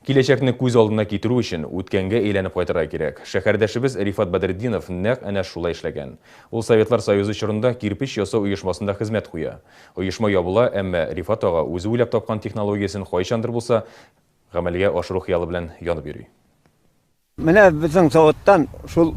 Киләчәкне күз алдына китерү өчен үткәнгә әйләнеп кайтырга кирәк. Шәһәрдәшебез Рифат Бадретдинов нәкъ әнә шулай эшләгән. Ул Советлар Союзы чорында кирпич ясау оешмасында хезмәт куя. Оешма ябыла, әмма Рифат ага үзе уйлап тапкан технологиясын кайчандыр булса гамәлгә ашыру хыялы белән янып йөри. Менә безнең заводтан шул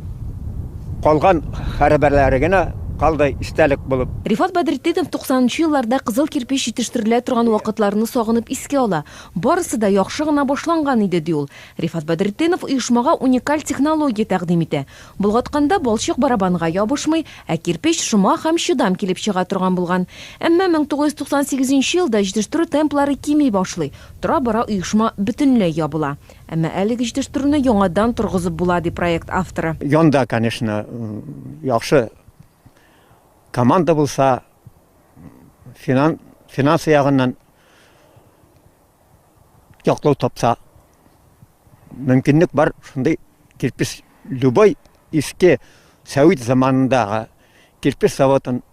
калган хәрбәрләре генә калды истәлек булып. Рифат Бадретдинов 90-нчы елларда кызыл кирпич җитештерелә торган вакытларны сагынып искә ала. Барысы да яхшы гына башланган иде ди ул. Рифат Бадретдинов оешмага уникаль технология тәкъдим итә. Булгатканда балчык барабанга ябышмый, ә кирпич шома һәм чыдам килеп чыга торган булган. Әмма 1998 елда җитештерү темплары кими башлый. Тора-бара оешма бөтенләй ябыла. Әмма әлеге җитештерүне яңадан торгызып була ди проект авторы. Янда, конечно, яхшы команда булса, финанс ягыннан яклау тапса, мөмкинлек бар. Шундый кирпич любой иске Совет заманындагы кирпич заводын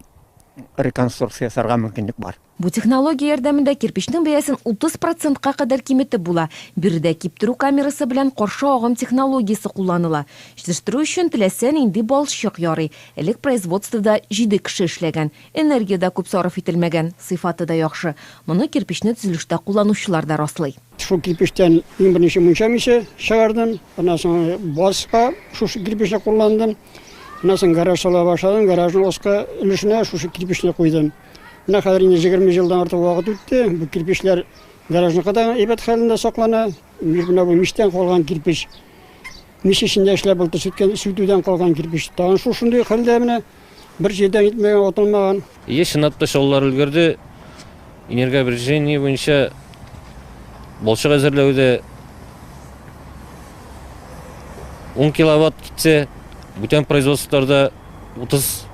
реконструкция ясарга мөмкинлек бар. Бу технология ярдәмендә кирпичнең бәясен 30%-ка кадәр киметеп була. Биредә киптерү камерасы белән каршы агым технологиясе кулланыла. Җитештерү өчен теләсән инде балчык ярый. Элек производствода 7 кеше эшләгән. Энергия күп сарыф ителмәгән, сыйфаты да яхшы. Моны кирпичне төзелештә кулланучылар да раслый. Шул кирпичтән иң беренче мунча чыгардым. Аннан соң баска шушы кирпичне кулландым. Аннан соң гараж сала башладым. Гаражның оска өлешенә шушы кирпичне куйдым. Менә хәзер 20 елдан артык вакыт үтте. Бу кирпичләр гаражныкта да әйбәт хәлендә саклана. Менә бу миштән калган кирпич. Миш эчендә эшләп булды, сүтүдән калган кирпич. Тагын шушындый хәлдә менә бер җирдән итмәгән, атылмаган. Сынатта шулар өлгерде. Энергообеспечение буенча балчык әзерләүдә 10 киловатт китсә, бүтән производстволарда 30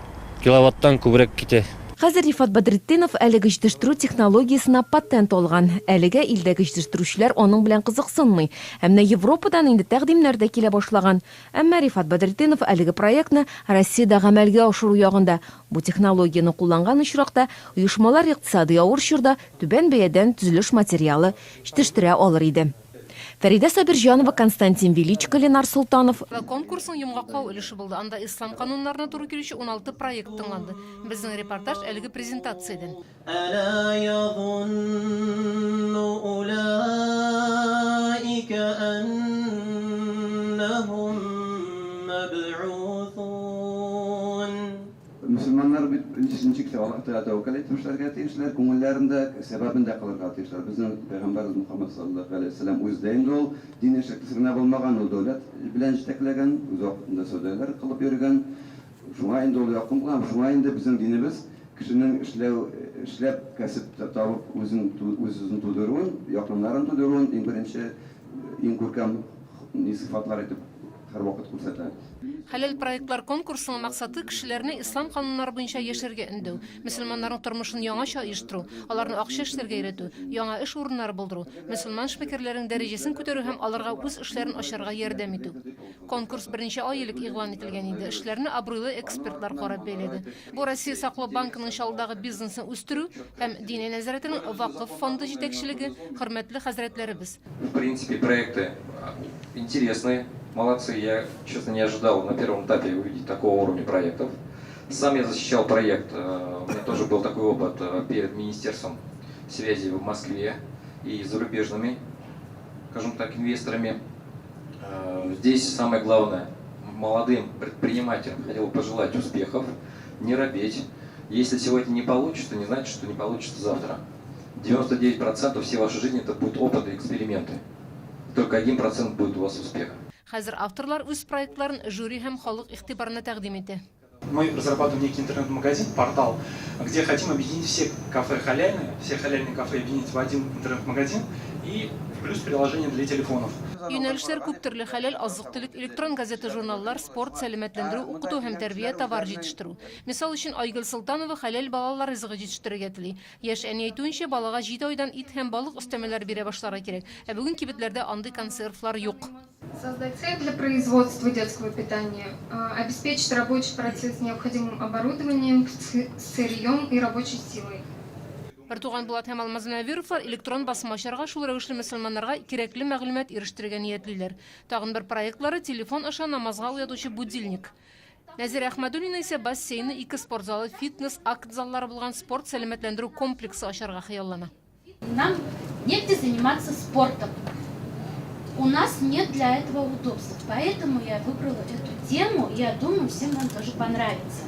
киловаттан күбрәк китә. Хәзер Рифат Бадретдинов әлеге җитештерү технологиясына патент алган. Әлегә илдәге җитештерүчеләр аның белән кызыксынмый. Әмма Европадан инде тәкъдимнәр дә килә башлаган. Әмма Рифат Бадретдинов әлеге проектны Россиядә гамәлгә ашыру ягында. Бу технологияны кулланган очракта оешмалар икътисади авыр чорда түбән бәядән төзелеш материалы җитештерә алыр иде. Фәрида Сабирҗанова, Константин Величко, Ленар Султанов. Конкурсның йомгаклау өлеше булды. Анда ислам кануннарына туры килүче 16 проект тыңланды. Безнең репортаж әлеге презентациядән. Ала язунну улаика аннахум маб'уthun. Müslümanlar birinci kitapta tevekkül etmişler, etmişler, konularında sebebinde kılırlar etmişler. Bizim Peygamberimiz Muhammed sallallahu aleyhi ve sellem özdeğinde ol, din eşeklisine bulmagan o devlet, bilenci teklegen, uzakında sözler kılıp yürügen, şuna indi ol yakın bulan, şuna indi bizim dinimiz, kişinin işlep, kesip tapıp özünün tuduruğun, yakınların tuduruğun, en birinci, en kurkam sıfatlar edip her vakit kursetler. Хәләл проектлар конкурсының максаты кешеләрне ислам кануннары буенча яшәргә өндәү, мөселманнарның тормышын яңача оештыру, аларны акча эшләргә өйрәтү, яңа эш урыннары булдыру, мөселман эшмәкәрләренең дәрәҗәсен күтәрү һәм аларга үз эшләрен ачарга ярдәм итү. Конкурс берничә ай элек игълан ителгән иде. Эшләрне абруйлы экспертлар карап бәйләде. Бу Россия саклау банкының шалдагы бизнесны үстерү һәм дини нәзарәтенең вакыф фонды җитәкчелеге, хөрмәтле хәзрәтләребез. В принципе, проекты интересные. Молодцы, я, честно, не ожидал на первом этапе увидеть такого уровня проектов. Сам я защищал проект, у меня тоже был такой опыт перед Министерством связи в Москве и зарубежными, скажем так, инвесторами. Здесь самое главное, молодым предпринимателям хотел пожелать успехов, не робеть. Если сегодня не получится, не значит, что не получится завтра. 99% всей вашей жизни это будут опыты и эксперименты. Только 1% будет у вас успеха. Хәзер авторлар үз проектларын жюри һәм халык игътибарына тәкъдим итә. Мы разрабатываем некий интернет-магазин, портал, где хотим объединить все кафе халяльные, все халяльные кафе объединить в один интернет-магазин и плюс приложение для телефонов. Юнәлешләр күп төрле: хәләл азык-төлек, электрон газета, журналлар, спорт, сәламәтләндерү, укыту һәм тәрбия, товар җитештерү. Мисал өчен Айгөл Солтанова хәләл балалар ризыгы җитештерергә тели. Яшь әни әйтүенчә, балага 7 айдан ит һәм балык өстәмәләре бирә башларга кирәк. Ә бүген кибетләрдә андый консервлар юк. Создать цех для производства детского питания, обеспечить рабочий процесс необходимым оборудованием, сырьем и рабочей силой. Бартуган Булат һәм Алмаз Навировлар электрон басмачарга шул рәвешле мөселманнарга кирәкле мәгълүмат ирештерергә ниятлиләр. Тагын бер проектлары телефон аша намазга уятучы будильник. Нәзир Әхмәдуллина исә бассейны, 2 спорт залы, фитнес, акт заллары булган спорт сәламәтләндерү комплексы ачарга хыяллана. Нам негде заниматься спортом. У нас нет для этого удобств. Поэтому я выбрала эту тему. Я думаю, всем нам тоже понравится.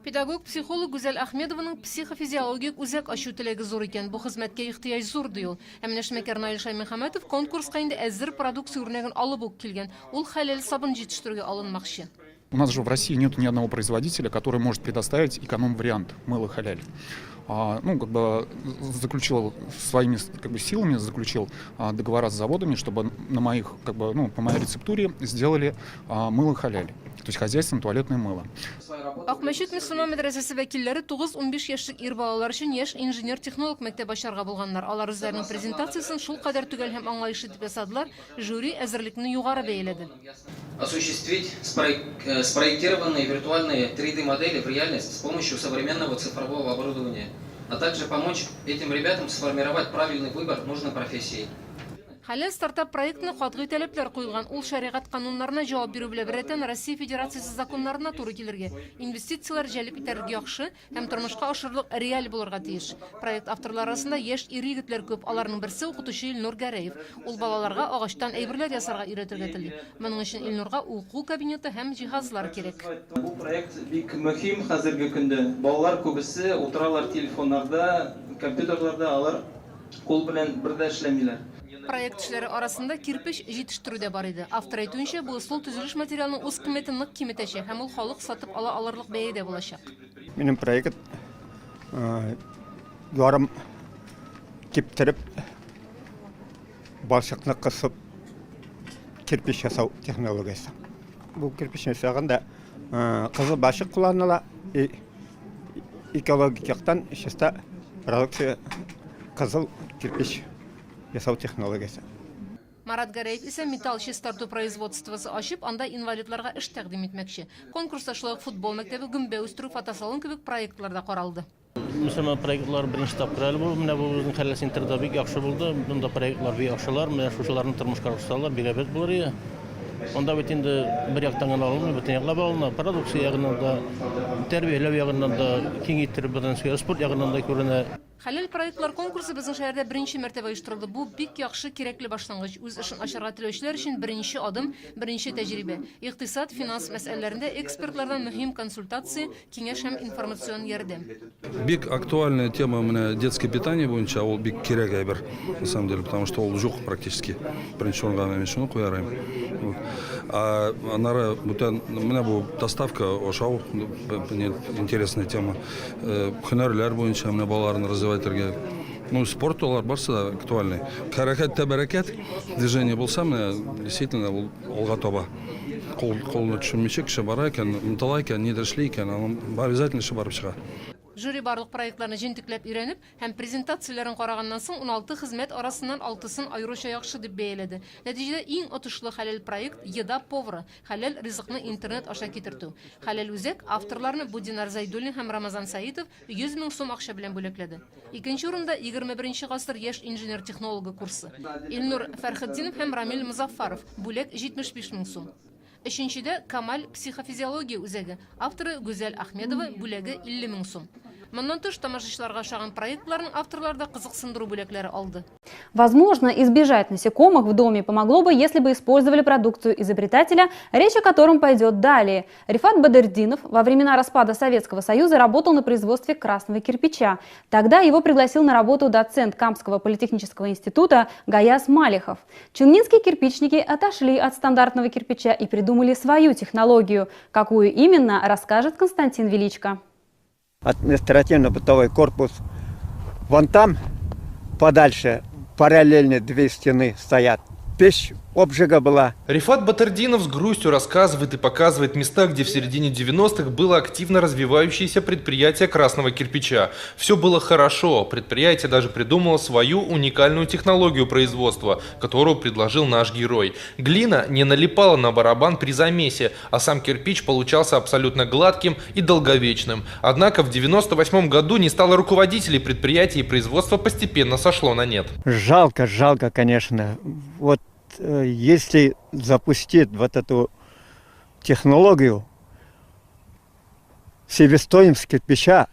Педагог-психолог Гүзәл Ахмедованың психофизиологик үзәк ачу теләге зур икән. Бу хезмәткә ихтыяҗ зур ди ул. Ә менә Шәмәкәр Наил Шаймөхәмәтов конкурска инде әзер продукция үрнәген алып ук килгән. Ул хәләл сабын җитештерүгә алынмакчы. У нас же в России нет ни одного производителя, который может предоставить эконом-вариант мыла халяль. Заключил своими силами, заключил договора с заводами, чтобы на моих, по моей рецептуре сделали мыло халяль, то есть хозяйственное туалетное мыло. Акмәчет мөселман мәдрәсәсе вәкилләре 9-15 яшьлек ир балалар өчен яшь инженер-технолог мәктәп ачарга булганнар. Алар үзләренең презентациясын шул кадәр түгел һәм аңлаешлы дип ясадылар, жюри әзерлекне югары бәяләде. Осуществить спроектированные виртуальные 3D-модели в реальность с помощью современного цифрового оборудования, а также помочь этим ребятам сформировать правильный выбор нужной профессии. Хәләл стартап проектны катгый таләпләр куелган. Ул шәригать кануннарына җавап бирү белән бергә Россия Федерациясе законнарына туры килергә. Инвестициялар җәлеп итәргә яхшы һәм тормышка ашырлык реаль булырга тиеш. Проект авторлары арасында яшь ир-егетләр күп. Аларның берсе укытучы Илнур Гәрәев. Ул балаларга агачтан әйберләр ясарга өйрәтергә тели. Моның өчен Илнурга уку кабинеты һәм җиһазлар кирәк. Бу проект бик мөһим хәзерге көндә. Балалар күбесе утыралар телефоннарда, компьютерларда, алар кул белән бердә эшләмиләр. Проект эшләре арасында кирпич җитештерү дә бар иде. Автор әйтүенчә, бу ысул төзелеш материалының үз кыйммәтен нык киметәчәк һәм ул халык сатып ала алырлык бәядә булачак. Минем проект ярым киптереп, балчыкны кысып кирпич ясау технологиясы. Бу кирпич ясаганда кызыл балчык кулланыла, экологик яктан чиста продукция кызыл кирпич ясау технологиясы. Марат Гәрәев исә металл чистарту производствосы ачып, анда инвалидларга эш тәкъдим итмәкче. Конкурста шулай футбол мәктәбе, гөмбә үстерү, фотосалон кебек проектларда каралды. Мөселман проектлар беренче тапкыр әле булды. Менә бу безнең хәләл центрда бик яхшы булды. Монда проектлар бик яхшылар, менә шушыларны тормышка ашырсалар, бик әбәт булыр иде. Онда бит инде бер яктан гына алынмый, бөтен яклап алына, продукция ягыннан да, тәрбияләү ягыннан да, киңәйттереп биргән спорт ягыннан да күренә. Хәләл проектлар конкурсы безнең шәһәрдә беренче мәртәбә оештырылды. Бу бик яхшы, кирәкле башлангыч. Үз эшен ачарга теләүчеләр өчен беренче адым, беренче тәҗрибә. Икътисад, финанс мәсьәләләрендә экспертлардан мөһим консультация, киңәш һәм информацион ярдәм. Бик актуальная тема менә детское питание буенча, ул бик кирәк әйбер, на самом деле, потому что ул юк практически. Беренче урынга мен шуны куярым. Аннары бүтән менә бу доставка ошау интересная тема. Һөнәрләр буенча менә балаларны развивать итәргә. Спорт олар барсы да актуальный. Хәрәкәт тә бәрәкәт, движение булса, действительно ул алга таба. Колны төшенмичә кеше бара икән, ынтыла икән, нидер эшли икән, обязательно эше барып чыга. Жюри барлык проектларны җентекләп өйрәнеп һәм презентацияләрен караганнан соң 16 хезмәт арасыннан 6-сын аеруча яхшы дип бәяләде. Нәтиҗәдә иң отышлы хәләл проект Еда повары, хәләл ризыкны интернет аша китертү. Хәләл үзәк авторларны Будинар Зайдуллин һәм Рамазан Саитов 100 000 сум акча белән бүләкләде. Икенче урында 21 гасыр яшь инженер-технологы курсы. Илнур Фәрхетдинов һәм Рамил Музаффаров бүләк 75 000 сум. Өченчедә Камаль психофизиология үзәге, авторы Гүзәл Ахмедова бүләге 50 000 сум. Моннан тыш тамашачыларга ошаган проектларның авторларда кызыксындыру бүләкләре алды. Возможно, избежать насекомых в доме помогло бы, если бы использовали продукцию изобретателя, речь о котором пойдет далее. Рифат Бадырдинов во времена распада Советского Союза работал на производстве красного кирпича. Тогда его пригласил на работу доцент Камского политехнического института Гаяс Малихов. Челнинские кирпичники отошли от стандартного кирпича и придумали свою технологию. Какую именно, расскажет Константин Величко. Административно-бытовой корпус. Вон там, подальше, параллельно две стены стоят. Печь обжига была. Рифат Батырдинов с грустью рассказывает и показывает места, где в середине 90-х было активно развивающееся предприятие красного кирпича. Все было хорошо. Предприятие даже придумало свою уникальную технологию производства, которую предложил наш герой. Глина не налипала на барабан при замесе, а сам кирпич получался абсолютно гладким и долговечным. Однако в 98 году не стало руководителей предприятия, и производство постепенно сошло на нет. Жалко, конечно. Вот если запустить вот эту технологию, себестоимость кирпича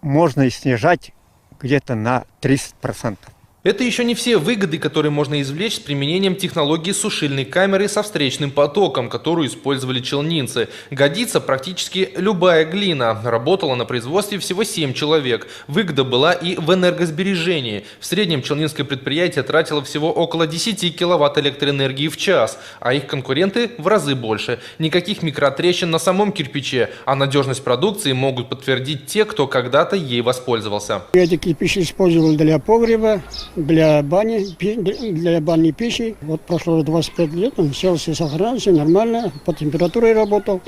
можно и снижать где-то на 30%. Это еще не все выгоды, которые можно извлечь с применением технологии сушильной камеры со встречным потоком, которую использовали челнинцы. Годится практически любая глина. Работало на производстве всего 7 человек. Выгода была и в энергосбережении. В среднем челнинское предприятие тратило всего около 10 киловатт электроэнергии в час, а их конкуренты в разы больше. Никаких микротрещин на самом кирпиче, а надежность продукции могут подтвердить те, кто когда-то ей воспользовался. Эти кирпичи использовали для погреба, для бани, для банной пищи. Вот прошло 25 лет, он все сохранился, нормально, по температуре работал.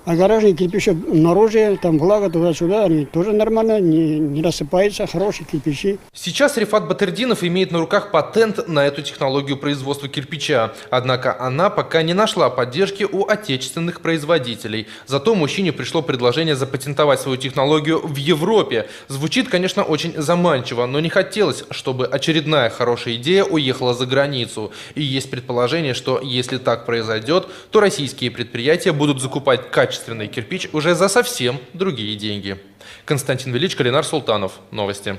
А гаражные кирпичи наружу, там влага туда-сюда, они тоже нормально, не рассыпаются, хорошие кирпичи. Сейчас Рифат Батырдинов имеет на руках патент на эту технологию производства кирпича. Однако она пока не нашла поддержки у отечественных производителей. Зато мужчине пришло предложение запатентовать свою технологию в Европе. Звучит, конечно, очень заманчиво, но не хотелось, чтобы очередная хорошая идея уехала за границу. И есть предположение, что если так произойдет, то российские предприятия будут закупать качественный кирпич уже за совсем другие деньги. Константин Величко, Ленар Султанов. Новости.